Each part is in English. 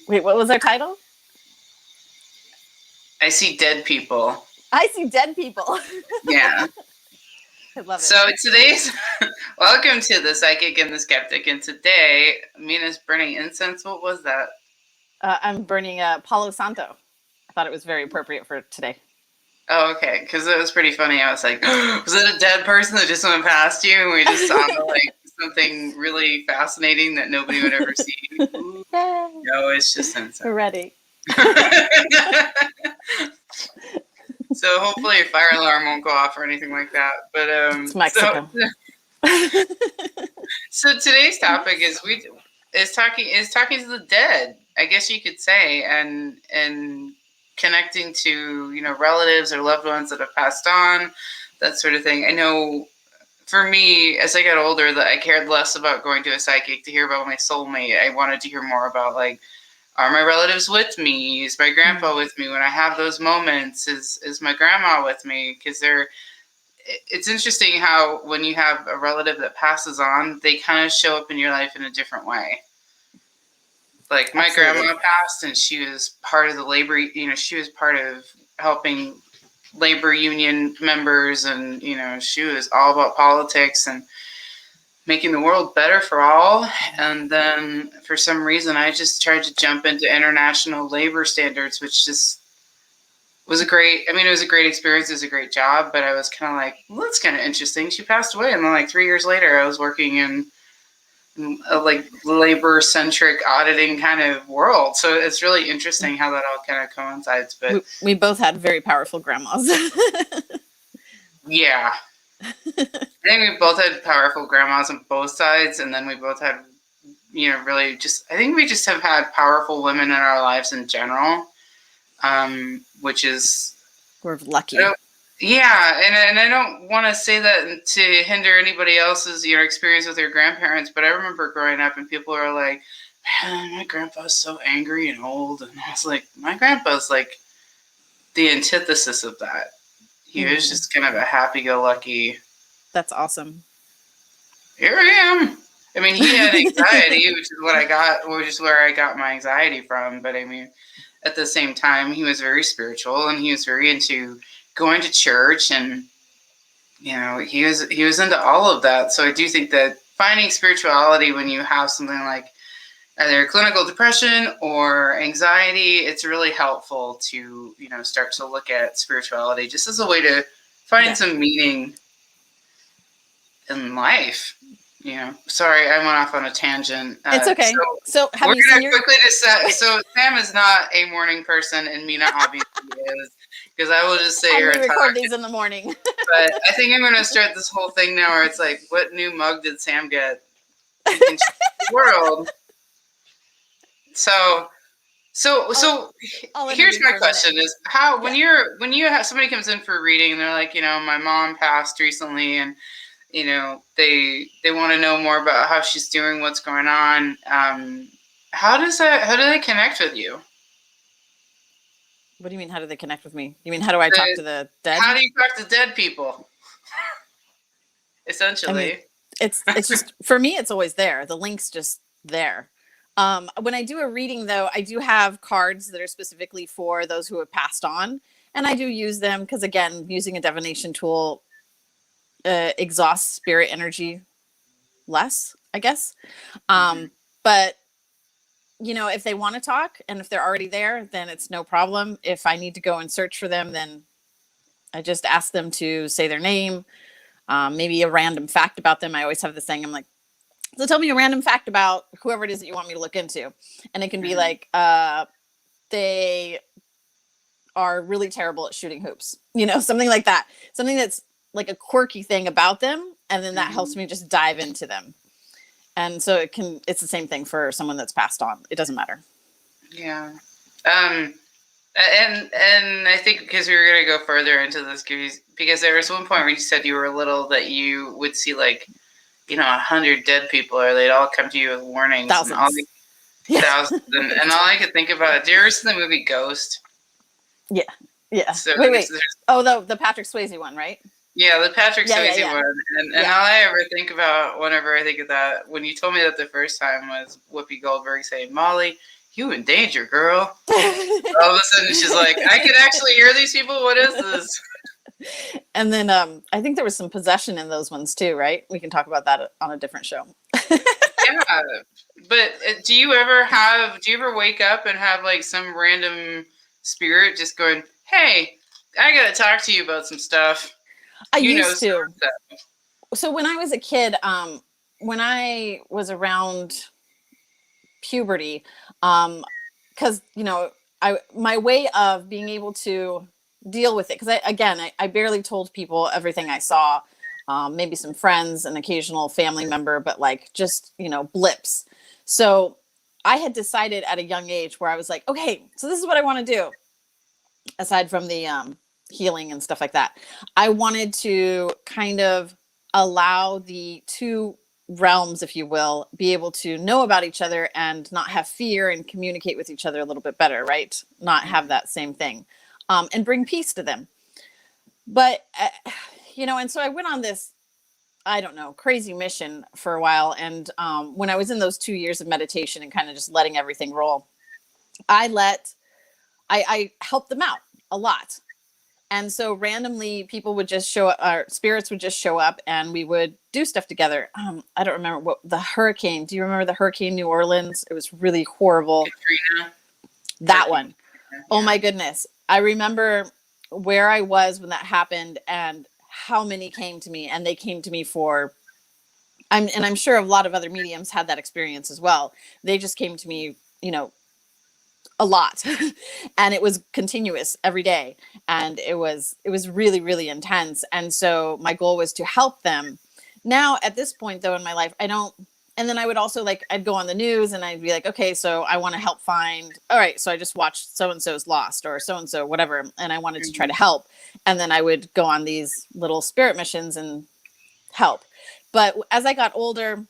Wait, what was our title? I see dead people. I see dead people. Yeah. I love it. So today's welcome to the Psychic and the Skeptic, and today Mina's burning incense. What was that? I'm burning Palo Santo. I thought it was very appropriate for today. Oh, okay, because it was pretty funny. I was like, was it a dead person that just went past you, and we just saw like something really fascinating that nobody would ever see? Ooh, Yay! no, it's just incense. We're ready. So hopefully a fire alarm won't go off or anything like that. But It's Mexico. so today's topic is talking to the dead. I guess you could say, and connecting to relatives or loved ones that have passed on, that sort of thing. I know for me, as I got older, that I cared less about going to a psychic to hear about my soulmate. I wanted to hear more about, like, are my relatives with me? Is my grandpa with me when I have those moments? Is my grandma with me? Because it's interesting how when you have a relative that passes on, they kind of show up in your life in a different way. Like my Absolutely. grandma passed, and she was part of the labor. She was part of helping labor union members, and she was all about politics and making the world better for all. And then for some reason, I just tried to jump into international labor standards, which just was it was a great experience. It was a great job, but I was kind of like, well, that's kind of interesting. She passed away. And then like 3 years later, I was working in a like labor centric auditing kind of world. So it's really interesting how that all kind of coincides. But we both had very powerful grandmas. yeah, I think we both had powerful grandmas on both sides. And then we both had, really I think we just have had powerful women in our lives in general, which is, We're lucky. Yeah, and I don't want to say that to hinder anybody else's experience with their grandparents, but I remember growing up and people were like, "Man, my grandpa's so angry and old," and I was like, "My grandpa's like the antithesis of that. He was just kind of a happy-go-lucky." That's awesome. Here I am. I mean, he had anxiety, which is where I got my anxiety from. But I mean, at the same time, he was very spiritual and he was very into going to church, and he was into all of that. So I do think that finding spirituality when you have something like either clinical depression or anxiety, it's really helpful to start to look at spirituality just as a way to find some meaning in life. Sorry, I went off on a tangent. It's okay. So we're gonna quickly so Sam is not a morning person, and Mina obviously is, because I will just sit here and record these in the morning. But I think I'm gonna start this whole thing now, where it's like, what new mug did Sam get? You can change the world. So here's my question: is how when you have somebody comes in for a reading and they're like, my mom passed recently, and they want to know more about how she's doing, what's going on. How do they connect with you? What do you mean? How do they connect with me? You mean how do I talk to the dead? How do you talk to dead people? Essentially, I mean, it's just for me. It's always there. The link's just there. When I do a reading, though, I do have cards that are specifically for those who have passed on, and I do use them because, again, using a divination tool exhausts spirit energy less, I guess. But if they want to talk and if they're already there, then it's no problem. If I need to go and search for them, then I just ask them to say their name, maybe a random fact about them. I always have this thing. I'm like, so tell me a random fact about whoever it is that you want me to look into. And it can be like, they are really terrible at shooting hoops, something like that. Something that's like a quirky thing about them. And then that helps me just dive into them. And so it's the same thing for someone that's passed on. It doesn't matter. Yeah. And I think because we were going to go further into this, because there was one point where you said you were little that you would see like, 100 dead people, or they'd all come to you with warnings. Thousands. Thousands. And all I could think about, do you ever see the movie Ghost? Yeah. Yeah. So wait. Oh, the Patrick Swayze one, right? Yeah, the Patrick Swayze one. And all I ever think about whenever I think of that, when you told me that the first time, was Whoopi Goldberg saying, "Molly, "You in danger, girl." All of a sudden, she's like, "I can actually hear these people. What is this?" And then I think there was some possession in those ones too, right? We can talk about that on a different show. Yeah, but do you ever wake up and have like some random spirit just going, "Hey, I gotta talk to you about some stuff." I You know, used to. So when I was a kid, when I was around puberty, because my way of being able to deal with it, because I barely told people everything I saw, maybe some friends, an occasional family member, but like just blips. So I had decided at a young age where I was like, okay, so this is what I want to do. Aside from the healing and stuff like that, I wanted to kind of allow the two realms, if you will, be able to know about each other and not have fear and communicate with each other a little bit better, right? Not have that same thing, and bring peace to them. But, and so I went on this, I don't know, crazy mission for a while. And when I was in those 2 years of meditation and kind of just letting everything roll, I helped them out a lot. And so randomly people would just show up, our spirits would just show up and we would do stuff together. I don't remember what the hurricane. Do you remember the Hurricane New Orleans? It was really horrible. Katrina. That one. Yeah. Oh my goodness. I remember where I was when that happened and how many came to me, and they came to me for, I'm sure a lot of other mediums had that experience as well. They just came to me, a lot and it was continuous every day, and it was really, really intense. And so my goal was to help them. Now at this point though in my life, I don't. And then I would also I'd go on the news and I'd be like, okay, so I want to help find, all right, so I just watched so and so's lost or so and so whatever, and I wanted to try to help. And then I would go on these little spirit missions and help. But as I got older,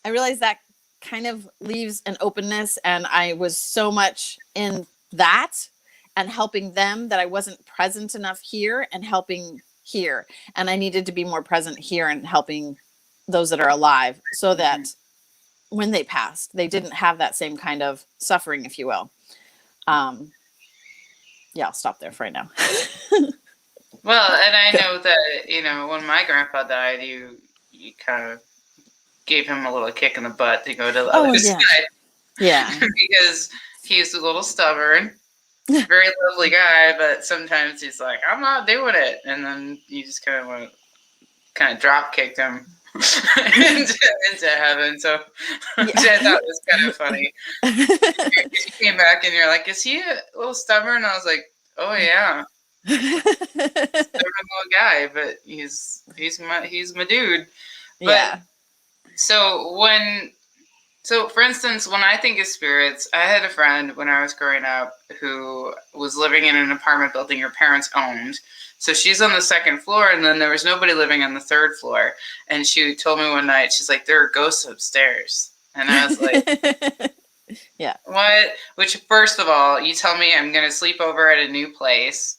I realized that kind of leaves an openness, and I was so much in that and helping them that I wasn't present enough here and helping here, and I needed to be more present here and helping those that are alive so that when they passed they didn't have that same kind of suffering, if you will. Yeah, I'll stop there for right now. Well, and I know that when my grandpa died, you kind of gave him a little kick in the butt to go to the other side. Yeah. Because he's a little stubborn, very lovely guy, but sometimes he's like, I'm not doing it. And then you just kind of drop kicked him into heaven. So which I thought was kind of funny. You came back and you're like, is he a little stubborn? And I was like, oh yeah. Stubborn little guy, but he's my dude. But yeah. So, for instance, when I think of spirits, I had a friend when I was growing up who was living in an apartment building her parents owned. So she's on the second floor, and then there was nobody living on the third floor. And she told me one night, she's like, there are ghosts upstairs. And I was like, yeah. What? Which, first of all, you tell me I'm going to sleep over at a new place,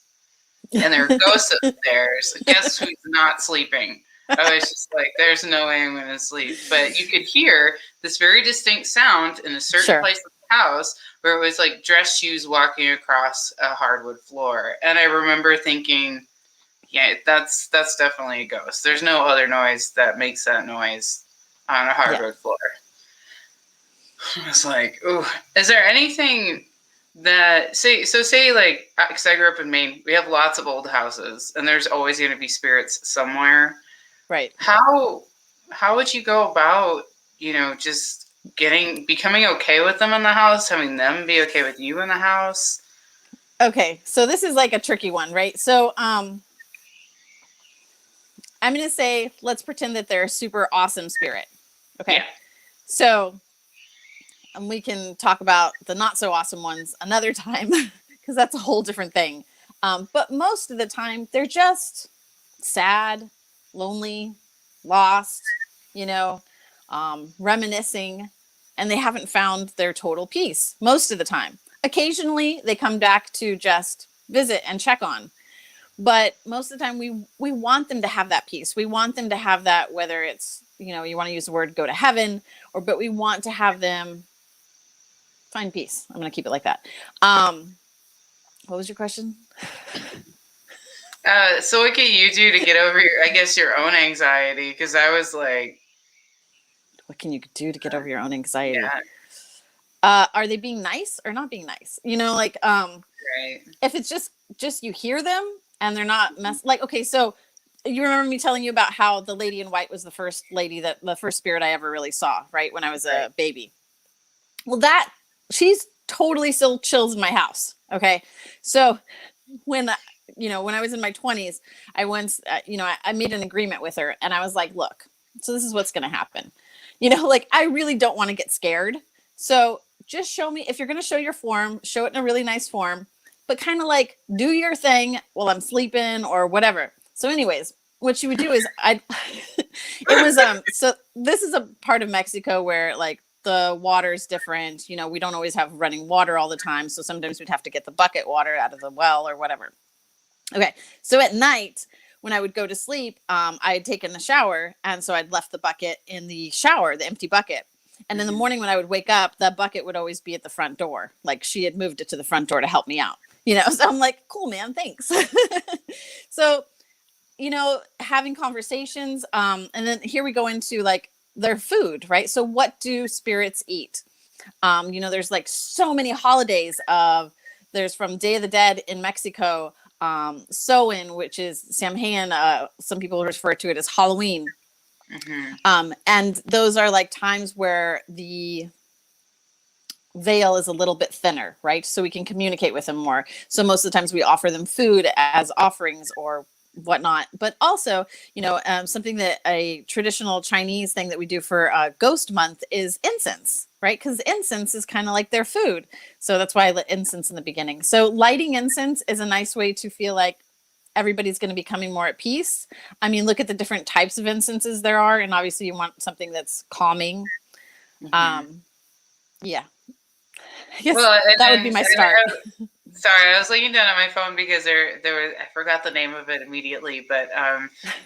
and there are ghosts upstairs. Guess who's not sleeping? I was just like, there's no way I'm going to sleep. But you could hear this very distinct sound in a certain place of the house where it was like dress shoes walking across a hardwood floor. And I remember thinking, yeah, that's definitely a ghost. There's no other noise that makes that noise on a hardwood floor. I was like, ooh, is there anything that say like, because I grew up in Maine, we have lots of old houses and there's always going to be spirits somewhere. Right. How would you go about, just becoming okay with them in the house, having them be okay with you in the house? Okay, so this is like a tricky one, right? So I'm going to say, let's pretend that they're a super awesome spirit. Okay. Yeah. So we can talk about the not so awesome ones another time because that's a whole different thing. But most of the time they're just sad, lonely, lost, reminiscing, and they haven't found their total peace most of the time. Occasionally they come back to just visit and check on, but most of the time we want them to have that peace. We want them to have that, whether it's, you want to use the word go to heaven, but we want to have them Find peace. I'm going to keep it like that. What was your question? So what can you do to get over your own anxiety? Because I was like, what can you do to get over your own anxiety? yeah, Are they being nice or not being nice? Like, right. if it's just you hear them and they're not like, okay, so you remember me telling you about how the lady in white was the first spirit I ever really saw, right? When I was a baby. Well, she's totally still chills in my house. Okay. So when I was in my 20s, I once, I made an agreement with her and I was like, look, so this is what's going to happen. Like, I really don't want to get scared. So just show me, if you're going to show your form, show it in a really nice form, but kind of like do your thing while I'm sleeping or whatever. So anyways, what she would do is so this is a part of Mexico where like the water is different. We don't always have running water all the time. So sometimes we'd have to get the bucket water out of the well or whatever. Okay. So at night, when I would go to sleep, I had taken a shower. And so I'd left the bucket in the shower, the empty bucket. And in the morning when I would wake up, that bucket would always be at the front door. Like she had moved it to the front door to help me out, So I'm like, cool, man, thanks. So, having conversations. And then here we go into like their food, right? So what do spirits eat? There's like so many holidays there's from Day of the Dead in Mexico, Samhain, which is Samhain. Some people refer to it as Halloween. Mm-hmm. And those are like times where the veil is a little bit thinner, right? So we can communicate with them more. So most of the times we offer them food as offerings or whatnot, but also, something that a traditional Chinese thing that we do for Ghost Month is incense, right? Because incense is kind of like their food. So that's why I lit incense in the beginning. So lighting incense is a nice way to feel like everybody's going to be coming more at peace. I mean, look at the different types of incenses there are. And obviously you want something that's calming. Mm-hmm. Yeah. I guess that would be my start. Sorry, I was looking down at my phone because there was, I forgot the name of it immediately, but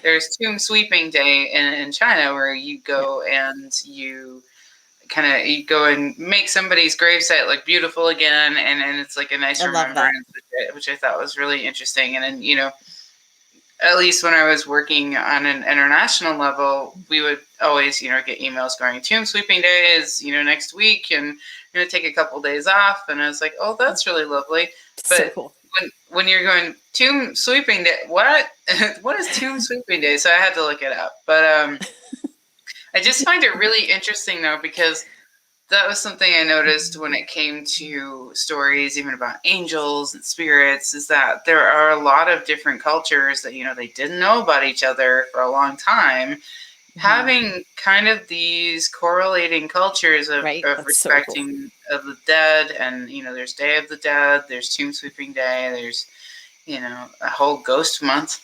there's Tomb Sweeping Day in China where you go and you go and make somebody's gravesite look beautiful again, and it's like a nice remembrance, which I thought was really interesting. And then, at least when I was working on an international level, we would always, get emails going, Tomb Sweeping Day is, next week, and you're going to take a couple days off. And I was like, oh, that's really lovely. But so cool. when you're going Tomb Sweeping Day, what? What is Tomb Sweeping Day? So I had to look it up. But I just find it really interesting, though, because that was something I noticed when it came to stories, even about angels and spirits, is that there are a lot of different cultures that, they didn't know about each other for a long time. Mm-hmm. Having kind of these correlating cultures of respecting of the dead. And, there's Day of the Dead, there's Tomb Sweeping Day, there's, a whole ghost month.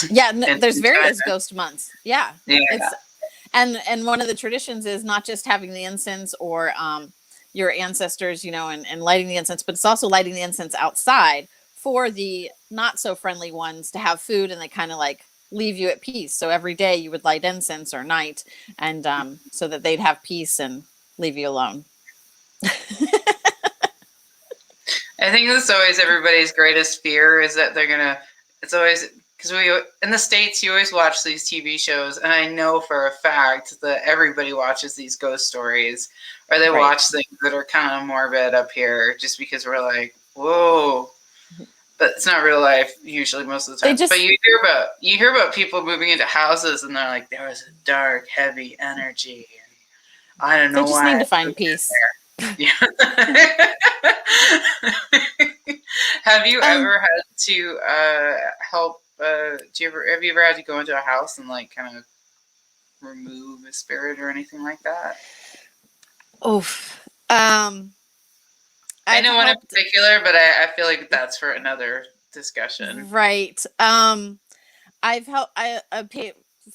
Yeah, there's various ghost months. Yeah. And one of the traditions is not just having the incense or your ancestors, and lighting the incense, but it's also lighting the incense outside for the not so friendly ones to have food, and they kind of like leave you at peace. So every day you would light incense or night, and so that they'd have peace and leave you alone. I think that's always everybody's greatest fear, is that it's always, because in the States, you always watch these TV shows, and I know for a fact that everybody watches these ghost stories, or they watch things that are kind of morbid up here, just because we're like, whoa. But it's not real life usually most of the time. But you hear about people moving into houses, and they're like, there was a dark, heavy energy, and I don't know why. They just need to find peace. Yeah. Have you ever had to help? Have you ever had to go into a house and like kind of remove a spirit or anything like that? I know one in particular, but I feel like that's for another discussion. Right. I've helped.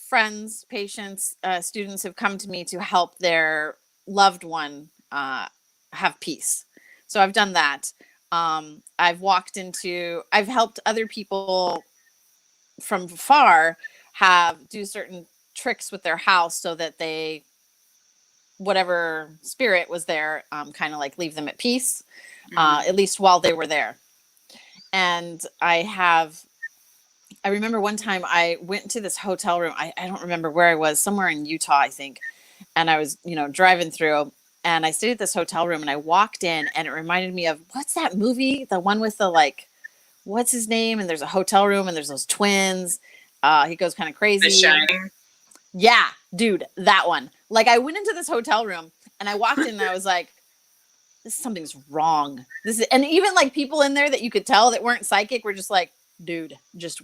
Friends, patients, students have come to me to help their loved one have peace. So I've done that. I've helped other people from far do certain tricks with their house so that they whatever spirit was there, kind of like leave them at peace, Mhm. at least while they were there. And I remember one time I went to this hotel room. I don't remember where I was, somewhere in Utah, I think. And I was, driving through, and I stayed at this hotel room, and I walked in, and it reminded me of, what's that movie? The one with the, like, what's his name? And there's a hotel room and there's those twins. He goes kind of The crazy. Shining. Yeah, dude, that one. Like, I went into this hotel room and I walked in and I was like, something's wrong. And even like people in there that you could tell that weren't psychic were just like, dude, just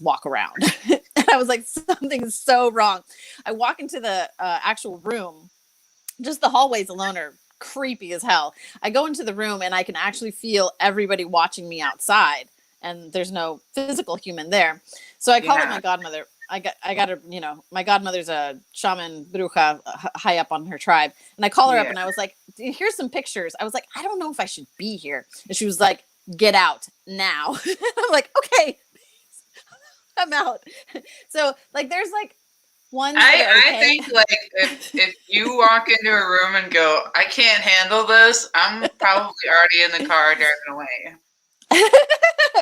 walk around. And I was like, something's so wrong. I walk into the actual room. Just the hallways alone are creepy as hell. I go into the room and I can actually feel everybody watching me outside, and there's no physical human there. So I call up my godmother. I got her, my godmother's a shaman bruja high up on her tribe. And I call her up and I was like, here's some pictures. I was like, I don't know if I should be here. And she was like, get out now. I'm like, okay, I'm out. So like, there's like ones that are okay. I think like if you walk into a room and go, I can't handle this, I'm probably already in the car driving away.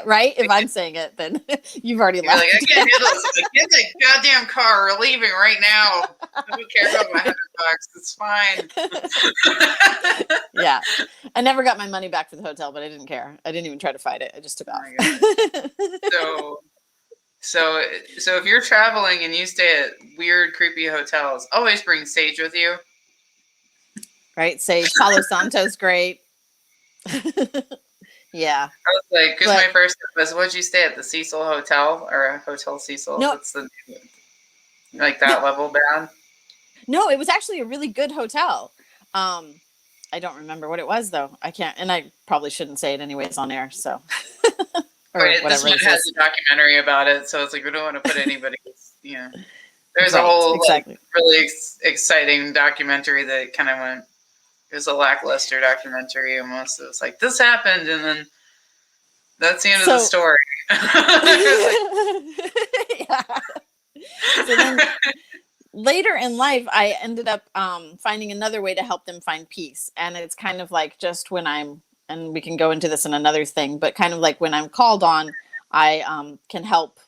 Right? If I'm saying it, then you've already You're left. like, I can't handle this. Like, get the goddamn car. We're leaving right now. I don't care about my $100. It's fine. Yeah. I never got my money back for the hotel, but I didn't care. I didn't even try to fight it. I just took off. So if you're traveling and you stay at weird, creepy hotels, always bring sage with you. Right? Sage. Palo Santo's great. Yeah. I was like, because my first was, what'd you stay at? The Cecil Hotel or Hotel Cecil? No. That's the like that level bad. No, it was actually a really good hotel. I don't remember what it was though. I can't, and I probably shouldn't say it anyways on air. So, or whatever. This one has a documentary about it, so it's like we don't want to put anybody's. There's a whole really exciting documentary that kind of went. It was a lackluster documentary almost. It was like this happened, and then that's the end of the story. Yeah. So then later in life, I ended up finding another way to help them find peace. And it's kind of like just when and we can go into this in another thing, but kind of like when I'm called on, I can help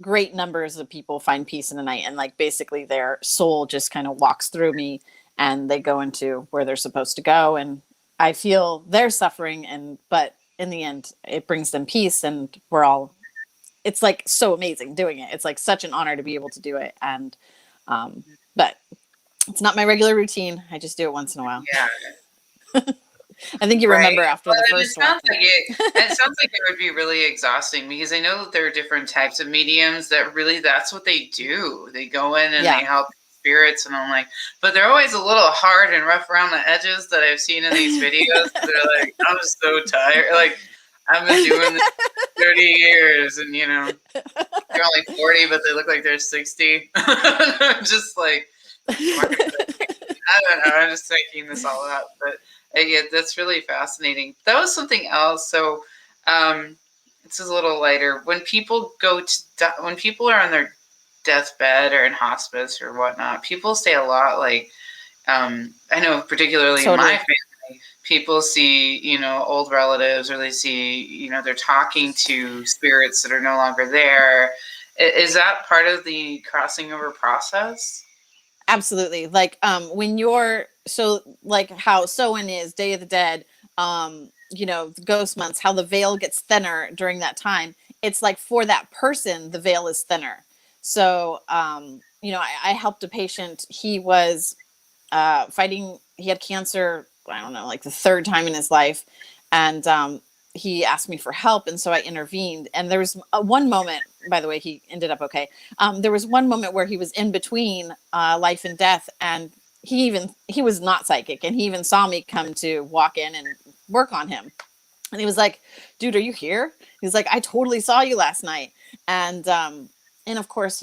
great numbers of people find peace in the night. And like basically their soul just kind of walks through me and they go into where they're supposed to go. And I feel their suffering, but in the end, it brings them peace, and it's like so amazing doing it. It's like such an honor to be able to do it. And, but it's not my regular routine. I just do it once in a while. Yeah. I think you remember after the first one. It sounds like it would be really exhausting, because I know that there are different types of mediums that really, that's what they do. They go in and they help spirits, and I'm like, but they're always a little hard and rough around the edges that I've seen in these videos. They're like, I'm so tired. Like, I've been doing this 30 years, and they're only 40, but they look like they're 60. I'm just like, I don't know. I'm just thinking this all out, but yeah, that's really fascinating. That was something else. So, this is a little lighter. When people when people are on their deathbed or in hospice or whatnot, people say a lot. Like, I know particularly in my family, people see, old relatives, or they see, they're talking to spirits that are no longer there. Is that part of the crossing over process? Absolutely. Like, when you're, so like how Samhain is Day of the Dead, the ghost months, how the veil gets thinner during that time. It's like for that person, the veil is thinner. So, I helped a patient. He was he had cancer, I don't know, like the third time in his life. And he asked me for help. And so I intervened. And there was one moment, by the way, he ended up okay. There was one moment where he was in between life and death. And he was not psychic. And he even saw me come to walk in and work on him. And he was like, dude, are you here? He's like, I totally saw you last night. And of course,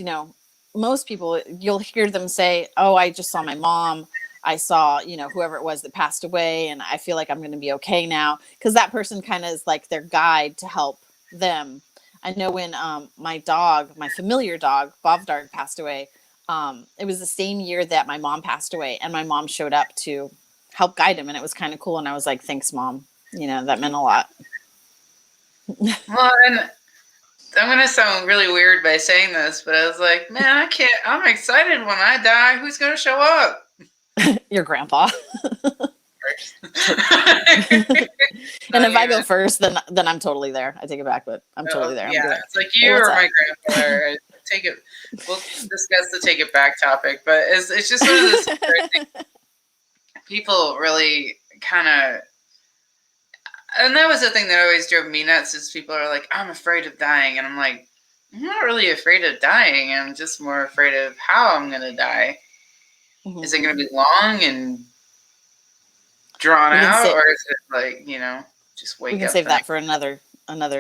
most people, you'll hear them say, oh, I just saw my mom. I saw, whoever it was that passed away, and I feel like I'm going to be okay now. Because that person kind of is like their guide to help them. I know when my familiar dog, Bovdarg, passed away, It was the same year that my mom passed away, and my mom showed up to help guide him, and it was kind of cool. And I was like, thanks, Mom. That meant a lot. Well, and I'm going to sound really weird by saying this, but I was like, man, I can't, I'm excited when I die. Who's going to show up? Your grandpa. And if I go first, then I'm totally there. I take it back, but I'm totally there. Yeah, it's like you or my grandfather. Take it. We'll discuss the take it back topic, but it's just one of those things. People really kind of, and that was the thing that always drove me nuts. Is people are like, I'm afraid of dying, and I'm like, I'm not really afraid of dying. I'm just more afraid of how I'm going to die. Mm-hmm. Is it going to be long and drawn out, or is it like, just wake up? We can save that for another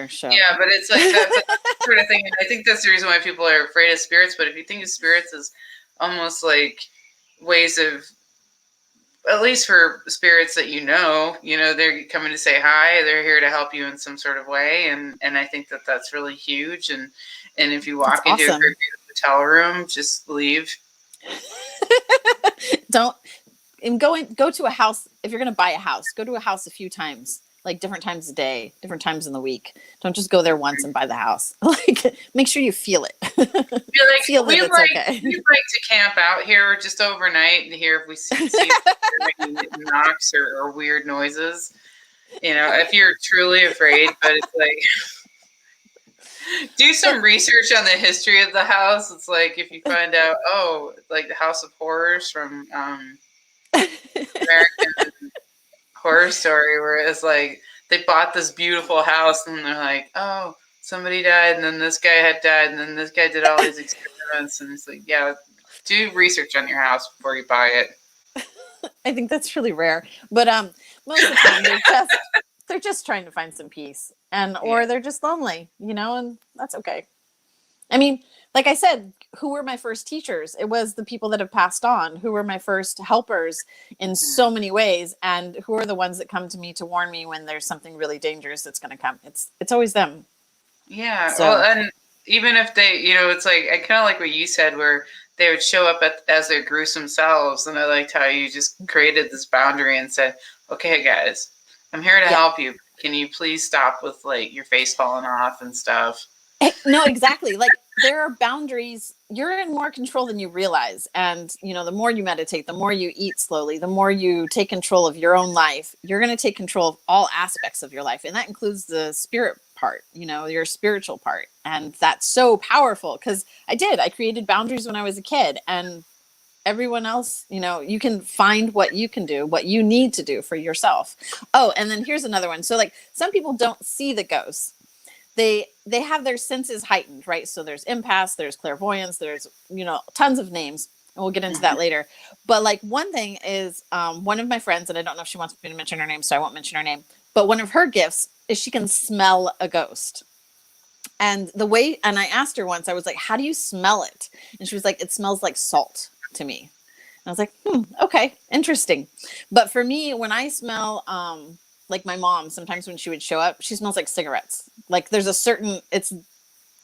show. Yeah, but it's like that sort of thing. And I think that's the reason why people are afraid of spirits. But if you think of spirits as almost like ways of, at least for spirits that they're coming to say hi. They're here to help you in some sort of way, and I think that that's really huge. And if you walk into a creepy hotel room, just leave. Don't go to a house. If you're going to buy a house, go to a house a few times, like different times a day, different times in the week. Don't just go there once and buy the house. Like, make sure you feel it. Feel that it's okay. We'd like to camp out here just overnight and hear if we see any knocks or weird noises. If you're truly afraid, but it's like, do some research on the history of the house. It's like if you find out, like the House of Horrors from American Horror Story, where it's like they bought this beautiful house and they're like, oh, somebody died, and then this guy had died, and then this guy did all these experiments, and it's like, yeah, do research on your house before you buy it. I think that's really rare, but most of the time they're just trying to find some peace, or they're just lonely, and that's okay. I mean, like I said, who were my first teachers? It was the people that have passed on, who were my first helpers in so many ways, and who are the ones that come to me to warn me when there's something really dangerous that's going to come. It's always them. Yeah. So, well, and even if they, it's like, I kind of like what you said, where they would show up as their gruesome selves, and I liked how you just created this boundary and said, okay, guys, I'm here to help you. Can you please stop with like your face falling off and stuff? No, exactly. Like, there are boundaries. You're in more control than you realize. And, the more you meditate, the more you eat slowly, the more you take control of your own life, you're going to take control of all aspects of your life. And that includes the spirit part, your spiritual part. And that's so powerful because I created boundaries when I was a kid, and everyone else, you can find what you can do, what you need to do for yourself. Oh, and then here's another one. So like, some people don't see the ghosts. They have their senses heightened, right? So there's empaths, there's clairvoyance, there's, tons of names, and we'll get into that later. But like, one thing is, one of my friends, and I don't know if she wants me to mention her name, so I won't mention her name, but one of her gifts is she can smell a ghost. And I asked her once, I was like, how do you smell it? And she was like, it smells like salt to me. And I was like, okay, interesting. But for me, when I smell, like my mom, sometimes when she would show up, she smells like cigarettes. Like, there's it's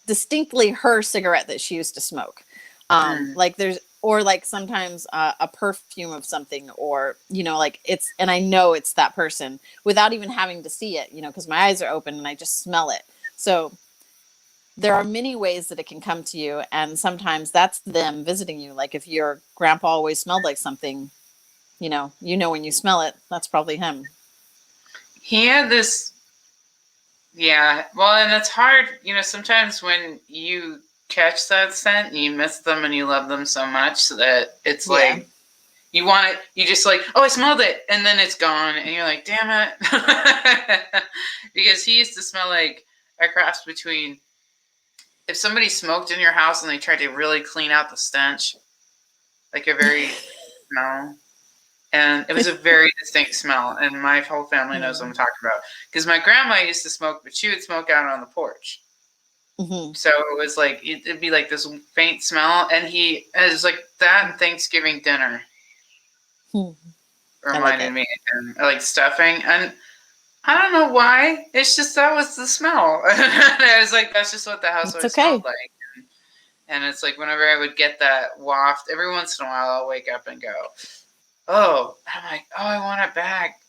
distinctly her cigarette that she used to smoke. Or like sometimes a perfume of something, or, like and I know it's that person without even having to see it, because my eyes are open and I just smell it. So there are many ways that it can come to you. And sometimes that's them visiting you. Like, if your grandpa always smelled like something, when you smell it, that's probably him. He had this, well, and it's hard, sometimes when you catch that scent, you miss them and you love them so much that it's like, you want it, you just like, oh, I smelled it, and then it's gone, and you're like, damn it. Because he used to smell like a cross between, if somebody smoked in your house and they tried to really clean out the stench, like a very, and it was a very distinct smell, and my whole family knows what I'm talking about. Because my grandma used to smoke, but she would smoke out on the porch. Mm-hmm. So it was like, it'd be like this faint smell, and it was like that and Thanksgiving dinner. Reminded me, and like stuffing, and I don't know why. It's just, that was the smell. I was like, that's just what the house always smelled like. And it's like whenever I would get that waft, every once in a while I'll wake up and go, oh, I'm like, oh, I want it back.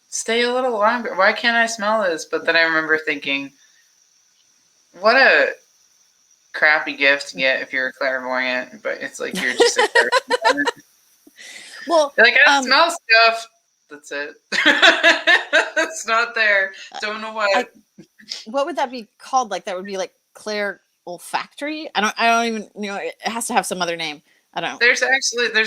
Stay a little longer. Why can't I smell this? But then I remember thinking, what a crappy gift to get if you're a clairvoyant, but it's like you're just a clairvoyant. Well, You're like, I smell stuff. That's it. It's not there. Don't know what. What would that be called? Like that would be like clair olfactory. I don't even, it has to have some other name. I don't know. There's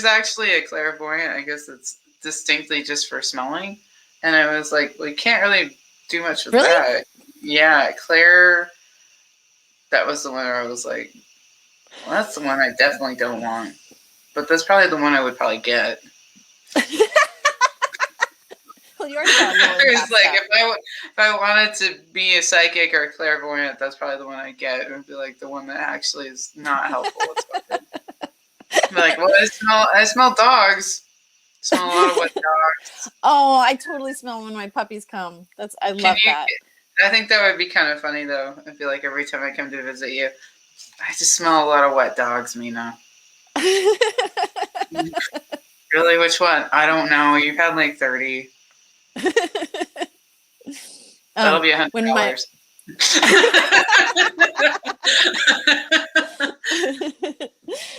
actually a clairvoyant. I guess it's distinctly just for smelling. And I was like, well, you can't really do much with that. Yeah, Claire. That was the one where I was like, well, that's the one I definitely don't want. But that's probably the one I would probably get. Well, you already got a little it's like if I wanted to be a psychic or a clairvoyant, that's probably the one I get. It would be like the one that actually is not helpful whatsoever. Be like, well, I smell dogs. I smell a lot of wet dogs. Oh, I totally smell when my puppies come. I love that. I think that would be kind of funny though. I feel like every time I come to visit you, I just smell a lot of wet dogs, Mina. Really? Which one? I don't know. You've had like 30. That'll be $100.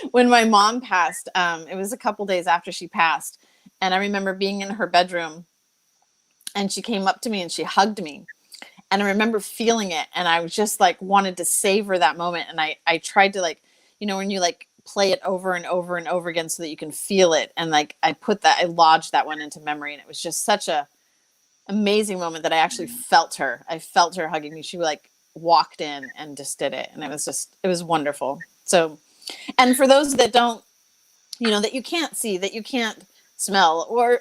When my mom passed, it was a couple days after she passed, and I remember being in her bedroom, and she came up to me and she hugged me, and I remember feeling it, and I was just like wanted to savor that moment, and I tried to like, when you like play it over and over and over again so that you can feel it, and like I lodged that one into memory, and it was just such a amazing moment that I actually felt her. I felt her hugging me. She like walked in and just did it, and it was wonderful. So, and for those that don't, that you can't see, that you can't smell or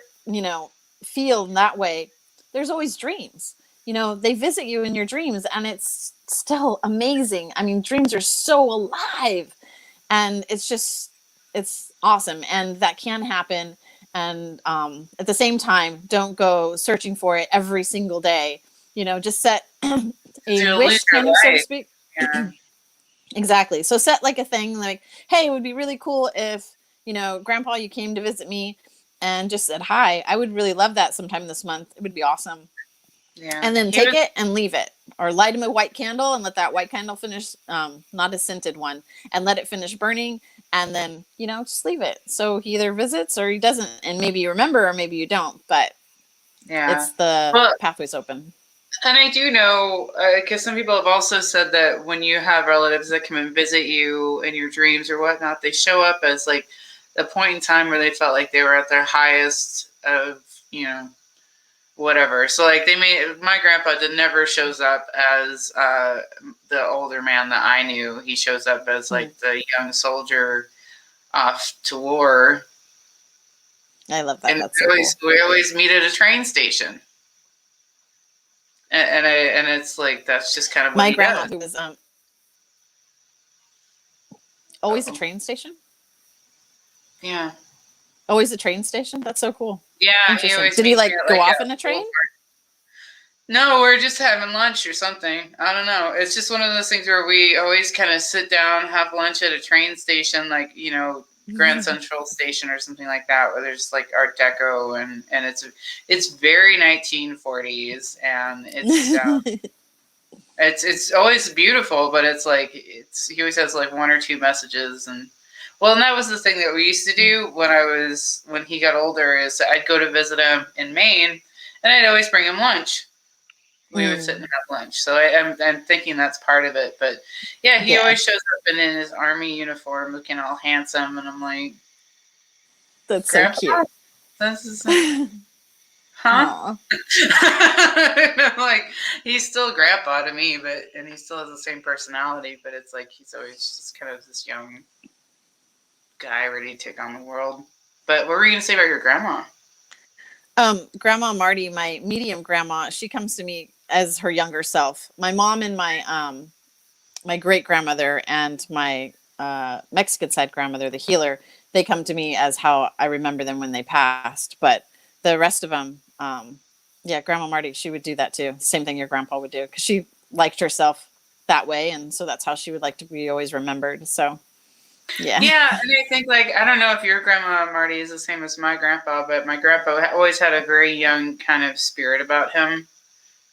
feel in that way, there's always dreams. They visit you in your dreams, and it's still amazing. I mean, dreams are so alive, and it's awesome, and that can happen. And at the same time, don't go searching for it every single day. Just set a wish, kind of, so to speak. Yeah. Exactly. So set like a thing like, hey, it would be really cool if, Grandpa, you came to visit me and just said hi. I would really love that sometime this month. It would be awesome. Yeah. And then take it and leave it, or light him a white candle and let that white candle finish, not a scented one, and let it finish burning. And then, just leave it. So he either visits or he doesn't. And maybe you remember or maybe you don't, but it's the pathways open. And I do know, because some people have also said that when you have relatives that come and visit you in your dreams or whatnot, they show up as like a point in time where they felt like they were at their highest of, whatever. So like my grandpa never shows up as the older man that I knew. He shows up as like the young soldier off to war. I love that. And That's so cool. We always meet at a train station. And it's like that's just kind of what my he grandma does. who was always a train station. Yeah. Always a train station. That's so cool. Yeah. Did he like go off in a train? No, we're just having lunch or something. I don't know. It's just one of those things where we always kind of sit down, have lunch at a train station, like, Grand Central Station or something like that, where there's like Art Deco and it's very 1940s, and it's always beautiful, but it's like he always has like one or two messages. And that was the thing that we used to do when he got older, is I'd go to visit him in Maine, and I'd always bring him lunch. We would sit and have lunch. So I'm thinking that's part of it. But yeah, he always shows up in his army uniform looking all handsome. And I'm like, that's so cute. This is huh? And I'm like, he's still grandpa to me, and he still has the same personality, but it's like he's always just kind of this young guy ready to take on the world. But what were you going to say about your grandma? Grandma Marty, my medium grandma, she comes to me as her younger self. My mom and my great grandmother and my Mexican side grandmother, the healer, they come to me as how I remember them when they passed. But the rest of them, Grandma Marty, she would do that too. Same thing your grandpa would do, because she liked herself that way, and so that's how she would like to be always remembered. So Yeah. Yeah, and I think like I don't know if your grandma Marty is the same as my grandpa, but my grandpa always had a very young kind of spirit about him.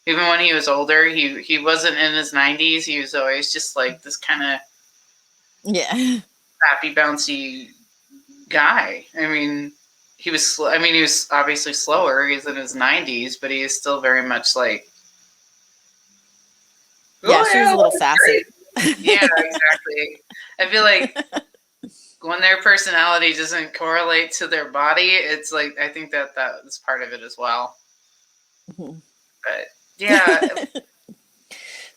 Even when he was older, he wasn't in his 90s. He was always just like this kind of Yeah. happy, bouncy guy. I mean, he was. He was obviously slower. He's in his 90s, but he is still very much like. Yeah, Oh she was yeah, a little that's sassy. great. Yeah, exactly. I feel like when their personality doesn't correlate to their body, it's like I think that is part of it as well. Mhm. But yeah,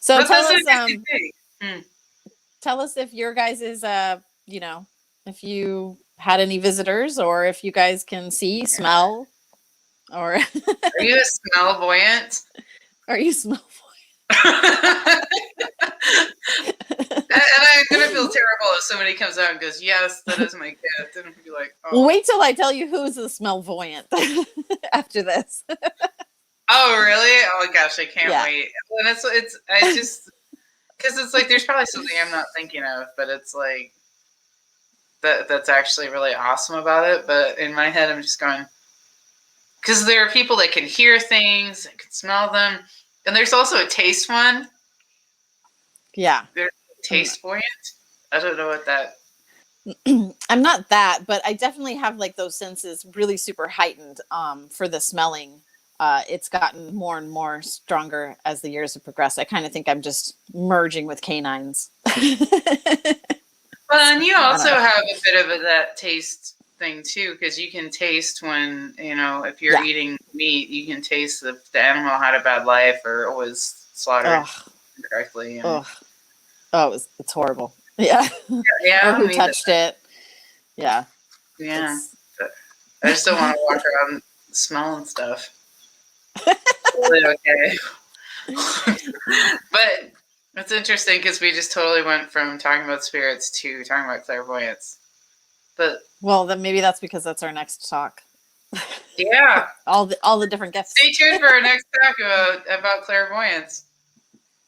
So but that's an amazing thing. tell us if your guys is you know, if you had any visitors or if you guys can see, smell, or Are you a smell voyant? or you smell. And I'm gonna feel terrible if somebody comes out and goes, "Yes, that is my gift," and I'll be like, "Oh, Wait till I tell you who's the smell voyant after this. oh, really? Oh gosh, I can't Yeah. wait." And I just because it's like there's probably something I'm not thinking of, but it's like that's actually really awesome about it. But in my head, I'm just going because there are people that can hear things, that can smell them, and there's also a taste one. Yeah. There's a taste voyant. I don't know what that. I'm not that, but I definitely have like those senses really super heightened for the smelling. It's gotten more and more stronger as the years have progressed. I kind of think I'm just merging with canines. Well, and you I don't also know. have a bit of that taste thing too, because you can taste when if you're Yeah. eating meat, you can taste if the animal had a bad life or was slaughtered Oh, incorrectly. And oh, oh, it's horrible. Yeah. Or yeah, who me that. touched it. Yeah. Yeah, It's but I just don't want to walk around smelling stuff. Totally okay. But it's interesting because we just totally went from talking about spirits to talking about clairvoyance. But well, then maybe that's because that's our next talk. yeah, All the different gifts. stay tuned for our next talk about clairvoyance.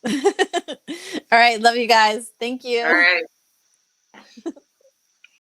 All right, love you guys. Thank All you. right.